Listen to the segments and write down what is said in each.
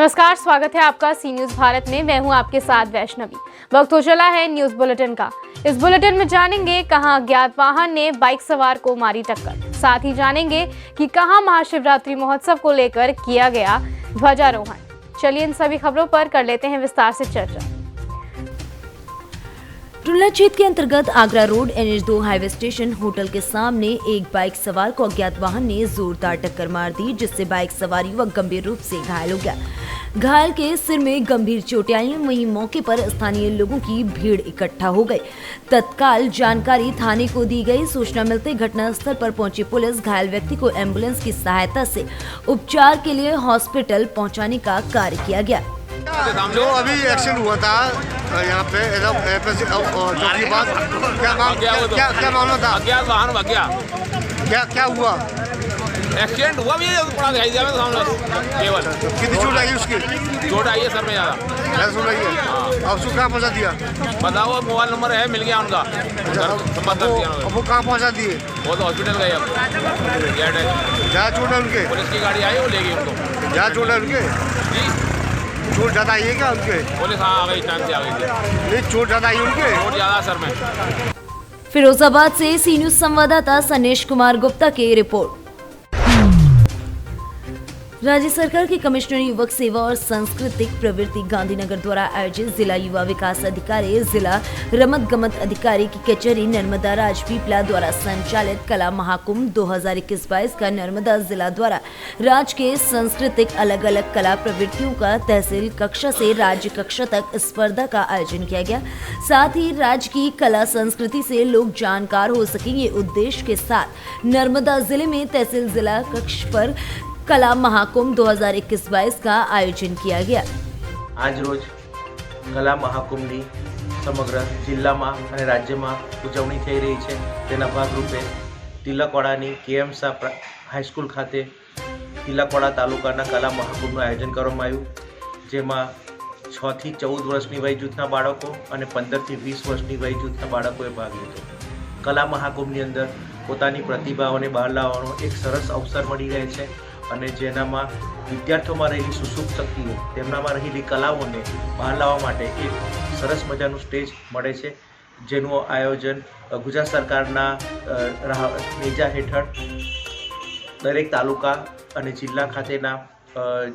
नमस्कार, स्वागत है आपका सी न्यूज भारत में। मैं हूं आपके साथ वैष्णवी। वक्त हो चला है न्यूज बुलेटिन का। इस बुलेटिन में जानेंगे कहां अज्ञात वाहन ने बाइक सवार को मारी टक्कर। साथ ही जानेंगे कि कहां महाशिवरात्रि महोत्सव को लेकर किया गया ध्वजारोहण। चलिए इन सभी खबरों पर कर लेते हैं विस्तार से चर्चा। टुल्ला क्षेत्र के अंतर्गत Agra road NH2 highway station hotel के सामने एक बाइक सवार को अज्ञात वाहन ने जोरदार टक्कर मार दी, जिससे बाइक सवार युवक गंभीर रूप से घायल हो गया। घायल के सिर में गंभीर चोटें आई। वहीं मौके पर स्थानीय लोगों की भीड़ इकट्ठा हो गई। तत्काल जानकारी थाने को दी गई। सूचना मिलते घटनास्थल पर पहुंची पुलिस घायल व्यक्ति को एम्बुलेंस की सहायता से उपचार के लिए हॉस्पिटल पहुंचाने का कार्य किया गया। जो अभी एक्सीडेंट हुआ था यहाँ पे चौकी बात क्या मामला था? अज्ञात वाहन भाग गया। क्या हुआ? एक्सीडेंट हुआ भी पड़ा दिखाई दिया सामने केवल। कितनी चोट आई उसकी? चोट आई है सर में ज़्यादा। चोट आई है। अब उसको कहाँ पहुँचा दिया? बताओ, मोबाइल नंबर है, मिल गया उनका। संपर्क कर दिया। अब वो कहाँ पहुँचा दिए? वो तो हॉस्पिटल गए। अब जहाँ चोट है उनके? पुलिस की गाड़ी आई, वो ले गई उनको। जहाँ चोट है उनके? जी, चोट ज़्यादा आई है क्या उनके? पुलिस हाँ आ गई, टाइम से आ गई थी। नहीं, चोट ज़्यादा आई उनके? चोट ज़्यादा सर में। फिरोजाबाद से सी न्यूज संवाददाता सनेश कुमार गुप्ता की रिपोर्ट। राज्य सरकार के कमिश्नर युवक सेवा और सांस्कृतिक प्रवृत्ति गांधीनगर द्वारा आयोजित जिला युवा विकास अधिकारी, जिला रमत गमत अधिकारी की कचहरी नर्मदा राजपीपला द्वारा संचालित कला महाकुंभ 2021-22 का नर्मदा जिला द्वारा राज्य के सांस्कृतिक अलग अलग कला प्रवृत्तियों का तहसील कक्षा से राज्य कक्षा तक स्पर्धा का आयोजन किया गया। साथ ही राज्य की कला संस्कृति से लोग जानकार हो सकेंगे उद्देश्य के साथ नर्मदा जिले में तहसील जिला कक्ष पर कला महाकुंभ 2021-22 का आयोजन किया गया। આજ રોજ કલા મહાકુંભની સમગ્ર જિલ્લામાં અને રાજ્યમાં ઉજવણી થઈ રહી છે। તેના ભાગરૂપે તિલકવાડાની KM શાહ હાઈસ્કૂલ ખાતે તિલકવાડા તાલુકાના કલા મહાકુંભનું આયોજન કરવામાં આવ્યું, જેમાં 6 થી 14 વર્ષની વય જૂથના બાળકો અને 15 થી 20 વર્ષની વય જૂથના બાળકોએ ભાગ લીધો। કલા મહાકુંભની અંદર પોતાની પ્રતિભાઓને બહાર લાવવાનો એક સરસ અવસર મળી રહે છે અને જેનામાં વિદ્યાર્થીઓમાં રહેલી સુસુપ્ત શક્તિઓ, તેમનામાં રહેલી કલાઓને બહાર લાવવા માટે એક સરસ મજાનું સ્ટેજ મળે છે, જેનું આયોજન ગુજરાત સરકારના નેજા હેઠળ દરેક તાલુકા અને જિલ્લા ખાતેના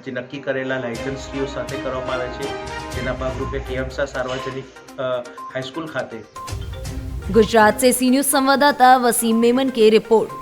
જે નક્કી કરેલા લાયસન્સરીઓ સાથે કરવામાં આવે છે। જેના ભાગરૂપે KM શાહ સાર્વજનિક હાઈસ્કૂલ ખાતે गुजरात से सी न्यूज संवाददाता वसीम मेमन की रिपोर्ट।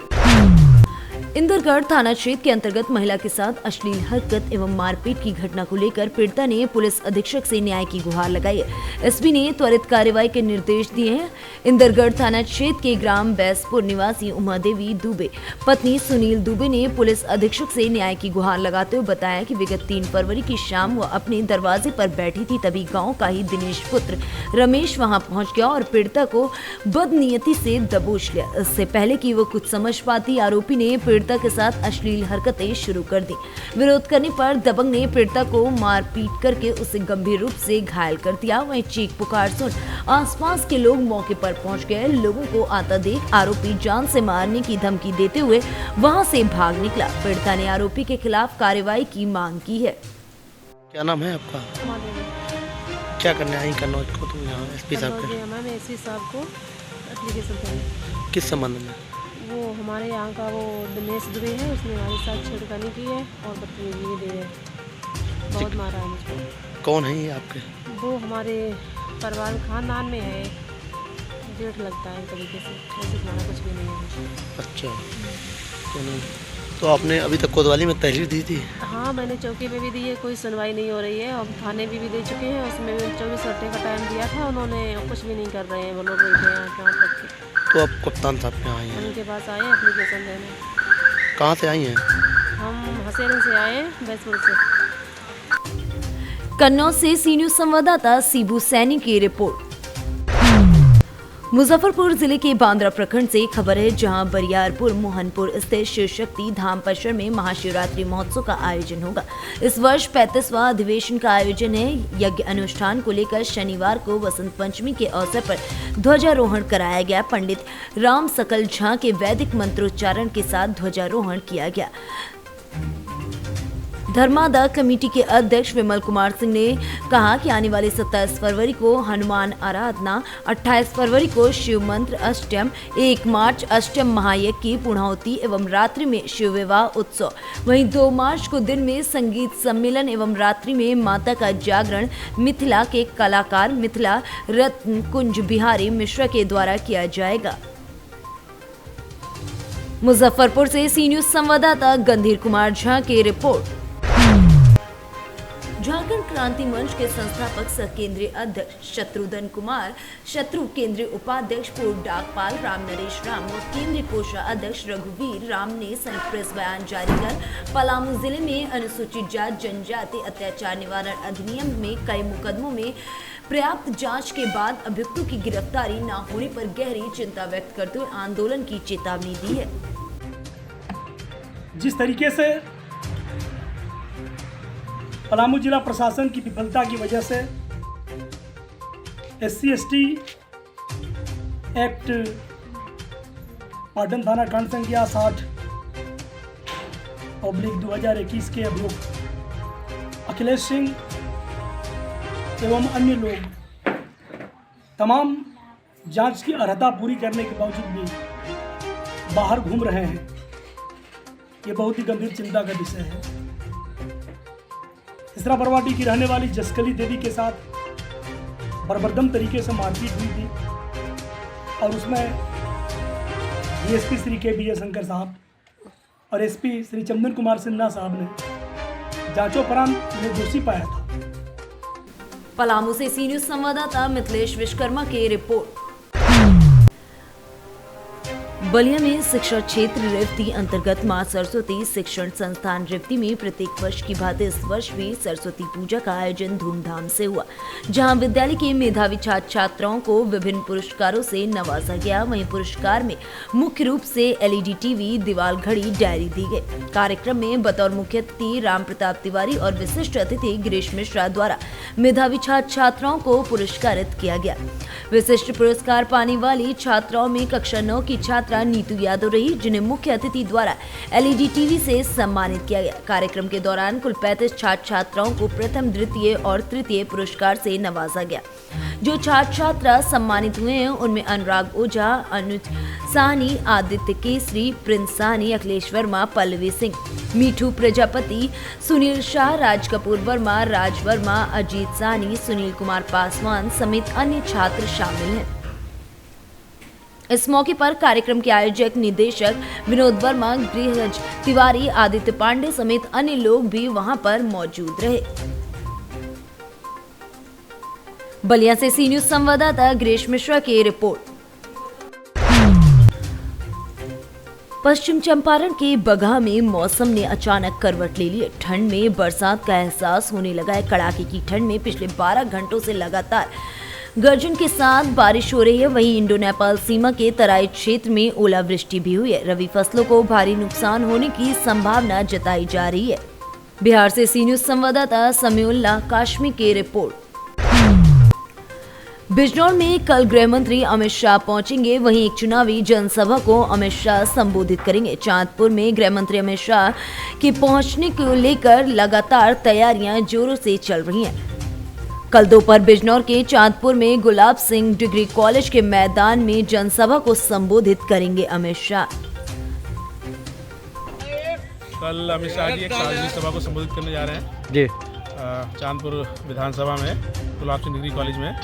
इंदरगढ़ थाना क्षेत्र के अंतर्गत महिला के साथ अश्लील हरकत एवं मारपीट की घटना को लेकर पीड़िता ने पुलिस अधीक्षक से न्याय की गुहार लगाई है। एसपी ने त्वरित कार्यवाही के निर्देश दिए हैं। इंदरगढ़ थाना क्षेत्र के ग्राम बैसपुर निवासी उमा देवी दुबे पत्नी सुनील दुबे ने पुलिस अधीक्षक से न्याय की गुहार लगाते हुए बताया कि विगत 3 फरवरी की शाम वो अपने दरवाजे पर बैठी थी, तभी गाँव का ही दिनेश पुत्र रमेश वहाँ पहुँच गया और पीड़िता को बदनीयती से दबोच लिया। इससे पहले कि वो कुछ समझ पाती, आरोपी ने पीड़िता के साथ अश्लील हरकतें शुरू कर दी। विरोध करने पर दबंग ने पीड़िता को मारपीट करके उसे गंभीर रूप से घायल कर दिया। वहीं चीख पुकार सुन आसपास के लोग मौके पर पहुंच गए। लोगों को आता देख आरोपी जान से मारने की धमकी देते हुए वहां से भाग निकला। पीड़िता ने आरोपी के खिलाफ कार्रवाई की मांग की है। क्या नाम है आपका? क्या करने आई कन्नौज को? तो यहाँ एसपी साहब के मैम एसपी साहब को एप्लीकेशन करने। किस संबंध में? वो हमारे यहाँ का वो दिनेश दुबे है, उसने हमारे साथ छेड़खानी की है और बदतमीजी भी दी है। बहुत मारा है मुझको। कौन है ये आपके? वो हमारे परिवार खानदान में है, जेठ लगता है तरीके से। ऐसे खाना कुछ भी नहीं है। अच्छा, तो आपने अभी तक कोतवाली में तहरीर दी थी? हाँ, मैंने चौकी पे भी दी है, कोई सुनवाई नहीं हो रही है। और थाने भी दे चुके हैं, उसमें भी 24 घंटे का टाइम दिया था, उन्होंने कुछ भी नहीं कर रहे हैं। वो लोग बैठे हैं यहाँ तक। तो आप कप्तान साहब के यहाँ आई हैं? उनके पास आए एप्लीकेशन देने। कहाँ से आई हैं? हम हसेरन से आए हैं, बैसपुर से। कन्नौज से सी न्यूज संवाददाता सीबू सैनी की रिपोर्ट। मुजफ्फरपुर जिले के बांद्रा प्रखंड से खबर है, जहां बरियारपुर मोहनपुर स्थित शिव शक्ति धाम परिसर में महाशिवरात्रि महोत्सव का आयोजन होगा। इस वर्ष 35वां अधिवेशन का आयोजन है। यज्ञ अनुष्ठान को लेकर शनिवार को वसंत पंचमी के अवसर पर ध्वजारोहण कराया गया। पंडित राम सकल झा के वैदिक मंत्रोच्चारण के साथ ध्वजारोहण किया गया। धर्मादा कमेटी के अध्यक्ष विमल कुमार सिंह ने कहा कि आने वाले 27 फरवरी को हनुमान आराधना, 28 फरवरी को शिव मंत्र अष्टम, 1 मार्च अष्टम महायज्ञ की पूर्णाहुति एवं रात्रि में शिव विवाह उत्सव, वहीं 2 मार्च को दिन में संगीत सम्मेलन एवं रात्रि में माता का जागरण मिथिला के कलाकार मिथिला रत्न कुंज बिहारी मिश्रा के द्वारा किया जाएगा। मुजफ्फरपुर से सी न्यूज संवाददाता गंधीर कुमार झा की रिपोर्ट। झारखंड क्रांति मंच के संस्थापक सह केंद्रीय अध्यक्ष शत्रुघ्न कुमार, शत्रु केंद्रीय उपाध्यक्ष पूर्व डाकपाल राम नरेश राम और केंद्रीय कोषाध्यक्ष रघुवीर राम ने संयुक्त प्रेस बयान जारी कर पलामू जिले में अनुसूचित जाति जनजाति अत्याचार निवारण अधिनियम में कई मुकदमों में पर्याप्त जांच के बाद अभियुक्तों की गिरफ्तारी न होने पर गहरी चिंता व्यक्त करते हुए आंदोलन की चेतावनी दी है। जिस तरीके से पलामू जिला प्रशासन की विफलता की वजह से SC/ST एक्ट पाटन थाना कांड संख्या 60/2021 के अभियुक्त अखिलेश सिंह एवं अन्य लोग तमाम जांच की अर्हता पूरी करने के बावजूद भी बाहर घूम रहे हैं। ये बहुत ही गंभीर चिंता का विषय है। इसरा बरवाटी की रहने वाली जसकली देवी के साथ बर्बरदम तरीके से मारपीट हुई थी और उसमें DSP श्री KBA शंकर साहब और SP श्री चंदन कुमार सिन्हा साहब ने जांचोपरांत उन्हें दोषी पाया था। पलामू से सी न्यूज संवाददाता मिथिलेश विश्वकर्मा की रिपोर्ट। बलिया में शिक्षा क्षेत्र रेवती अंतर्गत मां सरस्वती शिक्षण संस्थान रेवती में प्रत्येक वर्ष की भांति इस वर्ष भी सरस्वती पूजा का आयोजन धूमधाम से हुआ, जहां विद्यालय के मेधावी छात्र छात्राओं को विभिन्न पुरस्कारों से नवाजा गया। वहीं पुरस्कार में मुख्य रूप से LED टीवी, दीवार घड़ी, डायरी दी गई। कार्यक्रम में बतौर मुख्य अतिथि राम प्रताप तिवारी और विशिष्ट अतिथि गिरीश मिश्रा द्वारा मेधावी छात्र छात्राओं को पुरस्कारित किया गया। विशिष्ट पुरस्कार पाने वाली छात्राओं में कक्षा 9 की छात्रा नीतू यादव रही, जिन्हें मुख्य अतिथि द्वारा LED टीवी से सम्मानित किया गया। कार्यक्रम के दौरान कुल 35 छात्र छात्राओं को प्रथम, द्वितीय और तृतीय पुरस्कार से नवाजा गया। जो छात्र छात्रा सम्मानित हुए हैं उनमें अनुराग ओझा, अनुज साहनी, आदित्य केसरी, प्रिंस साहनी, अखिलेश वर्मा, पल्लवी सिंह, मीठू प्रजापति, सुनील शाह, राज कपूर वर्मा, राज वर्मा, अजीत साहनी, सुनील कुमार पासवान समेत अन्य छात्र शामिल हैं। इस मौके पर कार्यक्रम के आयोजक निदेशक विनोद वर्मा, गृहज तिवारी, आदित्य पांडे समेत अन्य लोग भी वहां पर मौजूद रहे। बलिया से सी न्यूज संवाददाता गिरीश मिश्रा की रिपोर्ट। पश्चिम चंपारण के बगहा में मौसम ने अचानक करवट ले ली। ठंड में बरसात का एहसास होने लगा है। कड़ाके की ठंड में पिछले 12 घंटों से लगातार गर्जन के साथ बारिश हो रही है। वहीं इंडो नेपाल सीमा के तराई क्षेत्र में ओलावृष्टि भी हुई है। रबी फसलों को भारी नुकसान होने की संभावना जताई जा रही है। बिहार से सी न्यूज संवाददाता समीउल्लाह काशमी की रिपोर्ट। बिजनौर में कल गृह मंत्री अमित शाह पहुंचेंगे। वहीं एक चुनावी जनसभा को अमित शाह संबोधित करेंगे। चांदपुर में गृह मंत्री अमित शाह के पहुंचने को लेकर लगातार तैयारियां जोरों से चल रही हैं। कल दोपहर बिजनौर के चांदपुर में गुलाब सिंह डिग्री कॉलेज के मैदान में जनसभा को संबोधित करेंगे अमित शाह। कल अमित शाह जी एक सार्वजनिक सभा को संबोधित करने जा रहे हैं जी चांदपुर विधानसभा में गुलाब सिंह डिग्री कॉलेज में,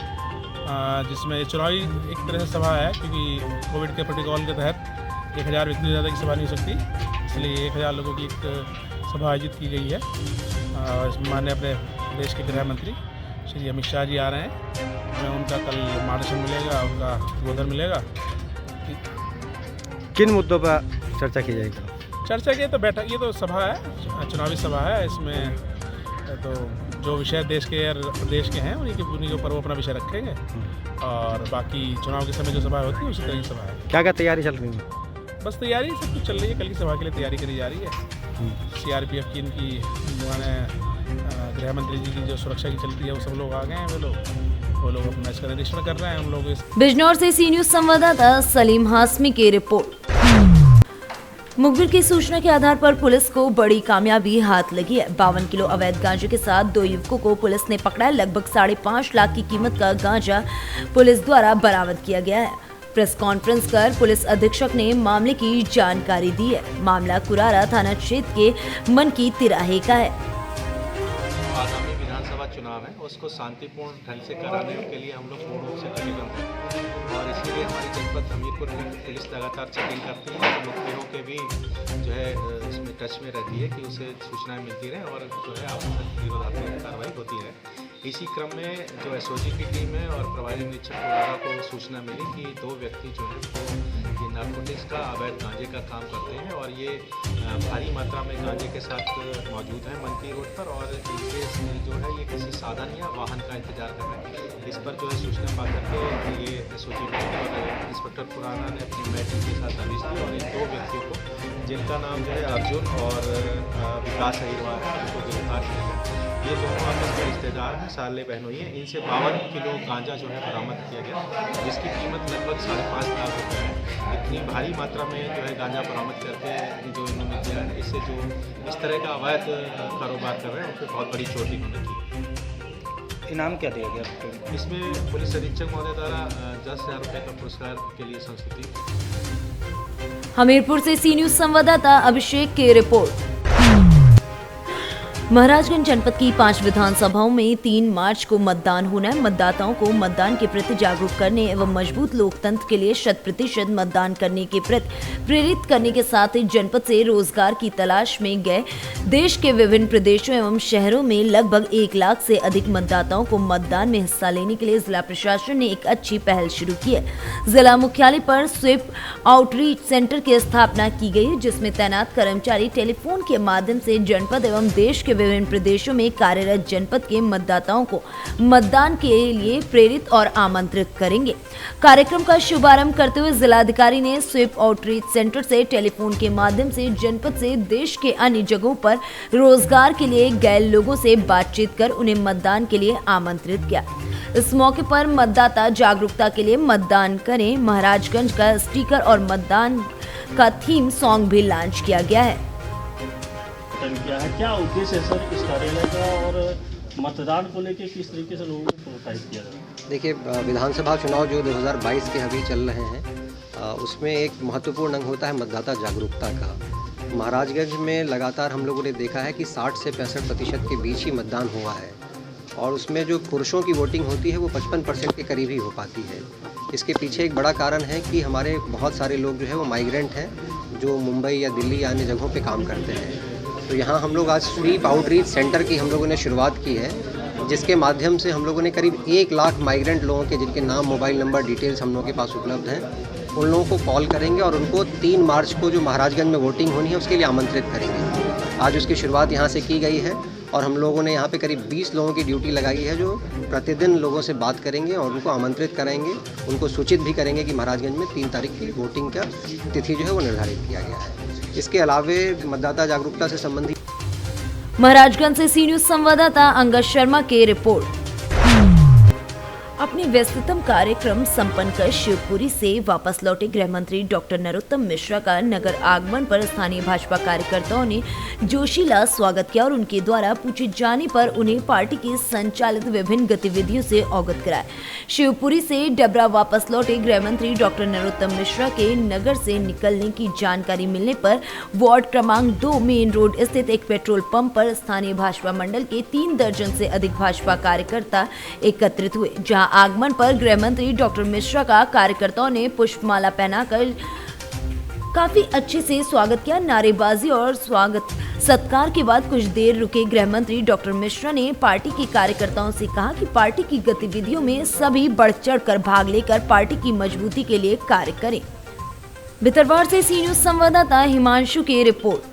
जिसमें चुनावी एक तरह से सभा है, क्योंकि कोविड के प्रोटोकॉल के तहत 1000 व्यक्ति से ज़्यादा की सभा नहीं हो सकती, इसलिए 1000 लोगों की एक सभा आयोजित की गई है। इसमें माननीय अपने देश के गृह मंत्री श्री अमित शाह जी आ रहे हैं। हमें उनका कल मार्गदर्शन मिलेगा, उनका उद्बोधन मिलेगा। किन मुद्दों पर चर्चा की जाएगी? चर्चा की तो बैठक, ये तो सभा है, चुनावी सभा है। इसमें तो जो विषय देश के और प्रदेश के हैं उन्हीं के ऊपर वो अपना विषय रखेंगे, और बाकी चुनाव के समय जो सभा होती है उसी तरह की सभा है। क्या क्या तैयारी चल रही है? बस तैयारी सब कुछ चल रही है। कल की सभा के लिए तैयारी करी जा रही है। CRPF की इनकी गृह मंत्री जी की जो सुरक्षा की चलती है वो सब लोग आ गए हैं। वो लोग अपना इसका निरीक्षण कर रहे हैं। हम लोग बिजनौर से सी न्यूज संवाददाता सलीम हाशमी की रिपोर्ट। मुखबिर की सूचना के आधार पर पुलिस को बड़ी कामयाबी हाथ लगी है। 52 किलो अवैध गांजे के साथ 2 युवकों को पुलिस ने पकड़ा है। लगभग 5.5 लाख की कीमत का गांजा पुलिस द्वारा बरामद किया गया है। प्रेस कॉन्फ्रेंस कर पुलिस अधीक्षक ने मामले की जानकारी दी है। मामला कुरारा थाना क्षेत्र के मन की तिराहे का है। आगामी विधानसभा चुनाव है, उसको शांतिपूर्ण ढंग से कराने के लिए हम लोग पूर्ण रूप से लगे हैं और इसीलिए हमारी जनपद हमीरपुर में पुलिस लगातार चेकिंग करती है। मुखबिरों के भी जो है इसमें टच में रहती है कि उसे सूचनाएं मिलती रहे और जो है विरोधात्मक कार्रवाई होती है। इसी क्रम में जो एसओजी की टीम है और प्रभारी निरीक्षक कुरारा को सूचना मिली कि 2 व्यक्ति जो है ये नारकोटिक्स का अवैध गांजे का काम करते हैं और ये भारी मात्रा में गांजे के साथ मौजूद हैं मंकी रोड पर और इनके जो है ये किसी साधन या वाहन का इंतजार कर रहे हैं। इस पर जो है सूचना पाकर के ये एसओजी टीम और इंस्पेक्टर कुरारा ने अपनी मैं टीम के साथ दबिश दी और इन 2 व्यक्तियों को, जिनका नाम जो है अर्जुन और विकास अहिरवार है, उनको गिरफ्तार किया गया। ये दोनों आपस में रिश्तेदार हैं, साले बहनोई हैं। इनसे 52 किलो गांजा जो है बरामद किया गया, जिसकी कीमत लगभग 5.5 लाख रुपये है। इतनी भारी मात्रा में जो है गांजा बरामद करके जो इन्होंने किया है, इससे जो इस तरह का अवैध कारोबार कर रहे हैं उनको बहुत बड़ी चोट इन्होंने की। इनाम क्या दिया गया? इसमें पुलिस अधीक्षक महोदय द्वारा 10,000 रुपये का पुरस्कार के लिए संस्तुति। हमीरपुर से सी न्यूज संवाददाता अभिषेक की रिपोर्ट। महाराजगंज जनपद की 5 विधानसभाओं में 3 मार्च को मतदान होना है। मतदाताओं को मतदान के प्रति जागरूक करने एवं मजबूत लोकतंत्र के लिए 100% मतदान करने के प्रति प्रेरित करने के साथ ही जनपद से रोजगार की तलाश में गए देश के विभिन्न प्रदेशों एवं शहरों में लगभग 1 लाख से अधिक मतदाताओं को मतदान में हिस्सा लेने के लिए जिला प्रशासन ने एक अच्छी पहल शुरू की है। जिला मुख्यालय पर स्वीप आउटरीच सेंटर की स्थापना की गई है, जिसमें तैनात कर्मचारी टेलीफोन के माध्यम से जनपद एवं देश के विभिन्न प्रदेशों में कार्यरत जनपद के मतदाताओं को मतदान के लिए प्रेरित और आमंत्रित करेंगे। कार्यक्रम का शुभारंभ करते हुए जिलाधिकारी ने स्वीप आउटरीच सेंटर से टेलीफोन के माध्यम से जनपद से देश के अन्य जगहों पर रोजगार के लिए गए लोगों से बातचीत कर उन्हें मतदान के लिए आमंत्रित किया। इस मौके पर मतदाता जागरूकता के लिए मतदान करें महाराजगंज का स्टिकर और मतदान का थीम सॉन्ग भी लॉन्च किया गया है। किया है, क्या उद्देश्य है सर इस कार्यालय का और मतदान को लेकर किस तरीके से लोगों को प्रोत्साहित किया जाए? देखिए, विधानसभा चुनाव जो 2022 के अभी चल रहे हैं उसमें एक महत्वपूर्ण अंग होता है मतदाता जागरूकता का। महाराजगंज में लगातार हम लोगों ने देखा है कि 60 से 65% के बीच ही मतदान हुआ है और उसमें जो पुरुषों की वोटिंग होती है वो 55% के करीब ही हो पाती है। इसके पीछे एक बड़ा कारण है कि हमारे बहुत सारे लोग जो है वो माइग्रेंट हैं, जो मुंबई या दिल्ली या अन्य जगहों पे काम करते हैं। तो यहाँ हम लोग आज स्वीप आउटरीच सेंटर की हम लोगों ने शुरुआत की है, जिसके माध्यम से हम लोगों ने करीब 1 लाख माइग्रेंट लोगों के, जिनके नाम, मोबाइल नंबर, डिटेल्स हम लोगों के पास उपलब्ध हैं, उन लोगों को कॉल करेंगे और उनको 3 मार्च को जो महाराजगंज में वोटिंग होनी है उसके लिए आमंत्रित करेंगे। आज उसकी शुरुआत यहाँ से की गई है और हम लोगों ने यहाँ पे करीब 20 लोगों की ड्यूटी लगाई है, जो प्रतिदिन लोगों से बात करेंगे और उनको आमंत्रित कराएंगे, उनको सूचित भी करेंगे कि महाराजगंज में 3 तारीख की वोटिंग का तिथि जो है वो निर्धारित किया गया है। इसके अलावे मतदाता जागरूकता से संबंधित महाराजगंज से सी न्यूज संवाददाता अंगद शर्मा की रिपोर्ट। अपने व्यस्ततम कार्यक्रम संपन्न कर शिवपुरी से वापस लौटे गृह मंत्री डॉक्टर नरोत्तम मिश्रा का नगर आगमन पर स्थानीय भाजपा कार्यकर्ताओं ने जोशीला स्वागत किया और उनके द्वारा पूछे जाने पर उन्हें पार्टी की संचालित विभिन्न गतिविधियों से अवगत कराया। शिवपुरी से डबरा वापस लौटे गृह मंत्री डॉक्टर नरोत्तम मिश्रा के नगर से निकलने की जानकारी मिलने पर वार्ड क्रमांक 2 मेन रोड स्थित एक पेट्रोल पंप पर स्थानीय भाजपा मंडल के 3 दर्जन से अधिक भाजपा कार्यकर्ता एकत्रित हुए, जहां आगमन पर गृह मंत्री डॉक्टर मिश्रा का कार्यकर्ताओं ने पुष्पमाला पहनाकर काफी अच्छे से स्वागत किया। नारेबाजी और स्वागत सत्कार के बाद कुछ देर रुके गृह मंत्री डॉक्टर मिश्रा ने पार्टी के कार्यकर्ताओं से कहा कि पार्टी की गतिविधियों में सभी बढ़ चढ़कर भाग लेकर पार्टी की मजबूती के लिए कार्य करें। भितरवाड़ से सी न्यूज संवाददाता हिमांशु की रिपोर्ट।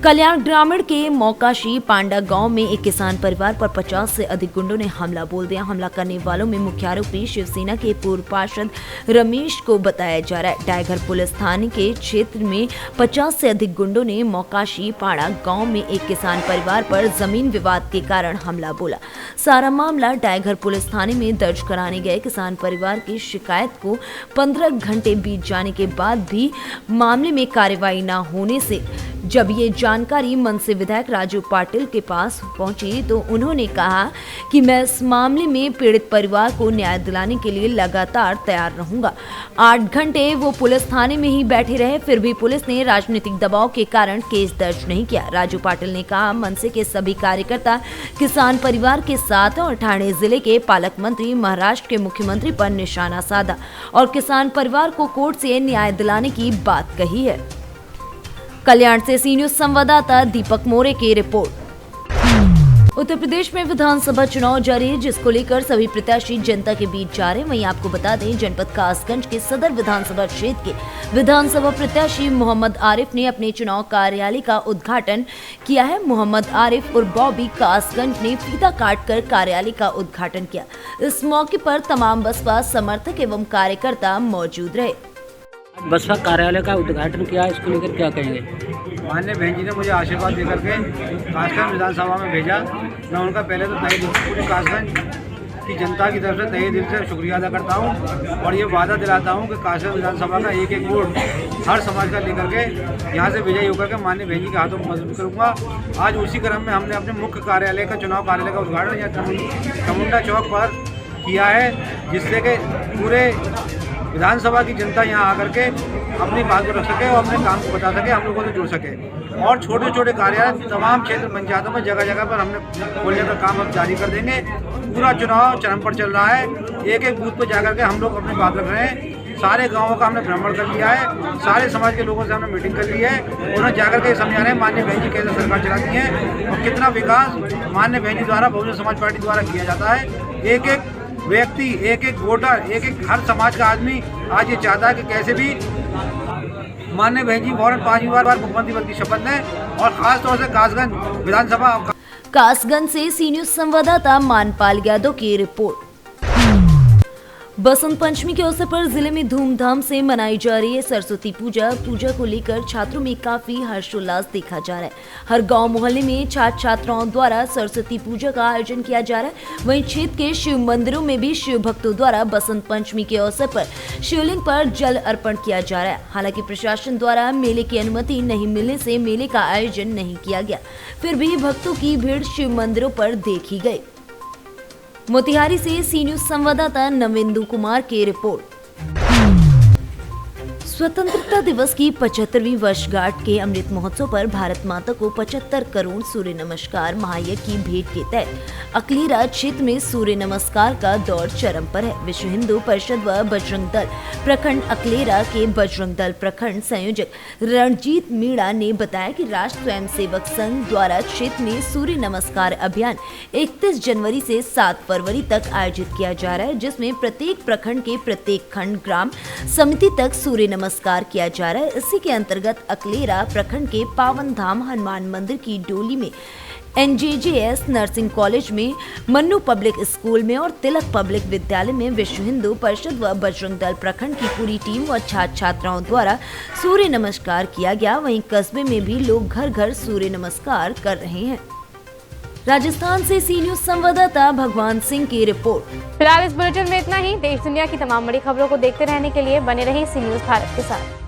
कल्याण ग्रामीण के मौकाशी पांडा गांव में एक किसान परिवार पर 50 से अधिक गुंडों ने हमला बोल दिया। हमला करने वालों में मुख्य आरोपी शिवसेना के पूर्व पार्षद रमेश को बताया जा रहा है। डायघर पुलिस थाने के क्षेत्र में 50 से अधिक गुंडों ने मौकाशी पांडा गांव में एक किसान परिवार पर जमीन विवाद के कारण हमला बोला। सारा मामला डायघर पुलिस थाने में दर्ज कराने गए किसान परिवार की शिकायत को 15 घंटे बीत जाने के बाद भी मामले में कार्रवाई न होने से जब ये जानकारी मनसे विधायक राजू पाटिल के पास पहुंची तो उन्होंने कहा कि मैं इस मामले में पीड़ित परिवार को न्याय दिलाने के लिए लगातार तैयार रहूंगा। 8 घंटे वो पुलिस थाने में ही बैठे रहे, फिर भी पुलिस ने राजनीतिक दबाव के कारण केस दर्ज नहीं किया। राजू पाटिल ने कहा मनसे के सभी कार्यकर्ता किसान परिवार के साथ और ठाणे जिले के पालक मंत्री महाराष्ट्र के मुख्यमंत्री पर निशाना साधा और किसान परिवार को कोर्ट से न्याय दिलाने की बात कही है। कल्याण से सी न्यूज संवाददाता दीपक मोरे की रिपोर्ट। उत्तर प्रदेश में विधानसभा चुनाव जारी है, जिसको लेकर सभी प्रत्याशी जनता के बीच जा रहे हैं। वहीं आपको बता दें, जनपद कासगंज के सदर विधानसभा क्षेत्र के विधानसभा प्रत्याशी मोहम्मद आरिफ ने अपने चुनाव कार्यालय का उद्घाटन किया है। मोहम्मद आरिफ और बॉबी कासगंज ने फीता काटकर कार्यालय का उद्घाटन किया। इस मौके पर तमाम बसपा समर्थक एवं कार्यकर्ता मौजूद रहे। बसपा कार्यालय का उद्घाटन किया, इसको लेकर क्या कहेंगे? माननीय बहन जी ने मुझे आशीर्वाद देकर के कासगंज विधानसभा में भेजा। मैं उनका पहले तो तहे दिल पूरी कासगंज की जनता की तरफ से तहे दिल से शुक्रिया अदा करता हूं और ये वादा दिलाता हूं कि कासगंज विधानसभा का एक एक वोट हर समाज का लेकर के यहाँ से विजयी होकर के माननीय बहन जी के हाथों को मजबूत करूँगा। आज उसी क्रम में हमने अपने मुख्य कार्यालय का चुनाव कार्यालय का उद्घाटन यहाँ चामुंडा चौक पर किया है, जिससे कि पूरे विधानसभा की जनता यहाँ आकर के अपनी बात को रख सके और अपने काम को बता सके, हम लोगों से जुड़ सके। और छोटे छोटे कार्यालय तमाम क्षेत्र पंचायतों में जगह जगह पर हमने खोलने का काम अब जारी कर देंगे। पूरा चुनाव चरम पर चल रहा है, एक एक बूथ पर जाकर के हम लोग अपनी बात रख रहे हैं। सारे गाँवों का हमने भ्रमण कर लिया है, सारे समाज के लोगों से हमने मीटिंग कर ली है। उन्हें जाकर के समझा रहे हैं माननीय बहन जी कैसे सरकार चलाती है और कितना विकास माननीय बहन जी द्वारा बहुजन समाज पार्टी द्वारा किया जाता है। एक एक व्यक्ति, एक एक वोटर, एक एक हर समाज का आदमी आज ये चाहता है कि कैसे भी माननीय बहन जी फौरन 5वीं बार मुख्यमंत्री पद की शपथ लें और खास तौर से कासगंज विधानसभा। कासगंज से सी न्यूज संवाददाता मानपाल यादव की रिपोर्ट। बसंत पंचमी के अवसर पर जिले में धूमधाम से मनाई जा रही है सरस्वती पूजा। पूजा को लेकर छात्रों में काफी हर्षोल्लास देखा जा रहा है। हर गांव मोहल्ले में छात्र छात्राओं द्वारा सरस्वती पूजा का आयोजन किया जा रहा है। वहीं क्षेत्र के शिव मंदिरों में भी शिव भक्तों द्वारा बसंत पंचमी के अवसर पर शिवलिंग पर जल अर्पण किया जा रहा है। हालांकि प्रशासन द्वारा मेले की अनुमति नहीं मिलने से मेले का आयोजन नहीं किया गया, फिर भी भक्तों की भीड़ शिव मंदिरों पर देखी गई। मोतिहारी से सी न्यूज संवाददाता नवेंदु कुमार की रिपोर्ट। स्वतंत्रता दिवस की 75वीं वर्षगांठ के अमृत महोत्सव पर भारत माता को 75 करोड़ सूर्य नमस्कार महायज्ञ की भेंट के तहत अकलीरा क्षेत्र में सूर्य नमस्कार का दौर चरम पर है। विश्व हिंदू परिषद व बजरंग दल प्रखंड अकलेरा के बजरंग दल प्रखंड संयोजक रणजीत मीणा ने बताया कि राष्ट्र स्वयं सेवक संघ द्वारा क्षेत्र में सूर्य नमस्कार अभियान 31 जनवरी से 7 फरवरी तक आयोजित किया जा रहा है, जिसमें प्रत्येक प्रखंड के प्रत्येक खंड ग्राम समिति तक सूर्य नमस्कार किया जा रहा है। इसी के अंतर्गत अकलेरा प्रखंड के पावन धाम हनुमान मंदिर की डोली में, NJJS नर्सिंग कॉलेज में, मन्नू पब्लिक स्कूल में और तिलक पब्लिक विद्यालय में विश्व हिंदू परिषद व बजरंग दल प्रखंड की पूरी टीम व छात्र छात्राओं द्वारा सूर्य नमस्कार किया गया। वहीं कस्बे में भी लोग घर घर सूर्य नमस्कार कर रहे हैं। राजस्थान से सी न्यूज संवाददाता भगवान सिंह की रिपोर्ट। फिलहाल इस बुलेटिन में इतना ही। देश दुनिया की तमाम बड़ी खबरों को देखते रहने के लिए बने रहिए सी न्यूज भारत के साथ।